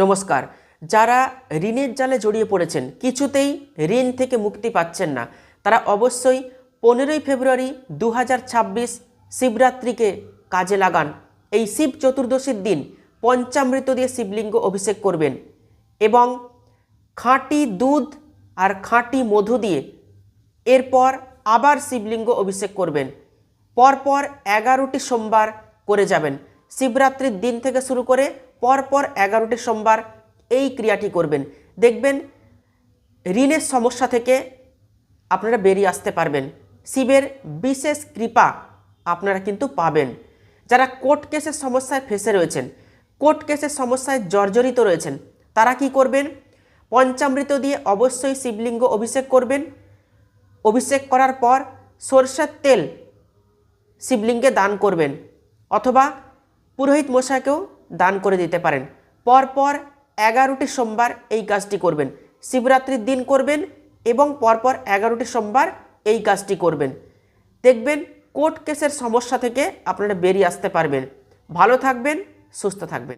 নমস্কার। যারা ঋণের জালে জড়িয়ে পড়েছেন, কিছুতেই ঋণ থেকে মুক্তি পাচ্ছেন না, তারা অবশ্যই 15ই ফেব্রুয়ারি 2026 শিবরাত্রিকে কাজে লাগান। এই শিব চতুর্দশীর দিন পঞ্চামৃত দিয়ে শিবলিঙ্গ অভিষেক করবেন এবং খাঁটি দুধ আর খাঁটি মধু দিয়ে এরপর আবার শিবলিঙ্গ অভিষেক করবেন। পরপর 11টি সোমবার করে যাবেন। শিবরাত্রির দিন থেকে শুরু করে পরপর 11টি সোমবার এই ক্রিয়াটি করবেন। দেখবেন ঋণের সমস্যা থেকে আপনারা বেরিয়ে আসতে পারবেন। শিবের বিশেষ কৃপা আপনারা কিন্তু পাবেন। যারা কোর্ট কেসের সমস্যায় ফেঁসে রয়েছেন, কোর্ট কেসের সমস্যায় জর্জরিত রয়েছেন, তারা কি করবেন? পঞ্চামৃত দিয়ে অবশ্যই শিবলিঙ্গ অভিষেক করবেন। অভিষেক করার পর সরষের তেল শিবলিঙ্গে দান করবেন, অথবা পুরোহিত মশাইকেও দান করে দিতে পারেন। পরপর 11টি সোমবার এই কাজটি করবেন। শিবরাত্রির দিন করবেন এবং পরপর 11টি সোমবার এই কাজটি করবেন। দেখবেন কোর্ট কেসের সমস্যা থেকে আপনারা বেরিয়ে আসতে পারবেন। ভালো থাকবেন, সুস্থ থাকবেন।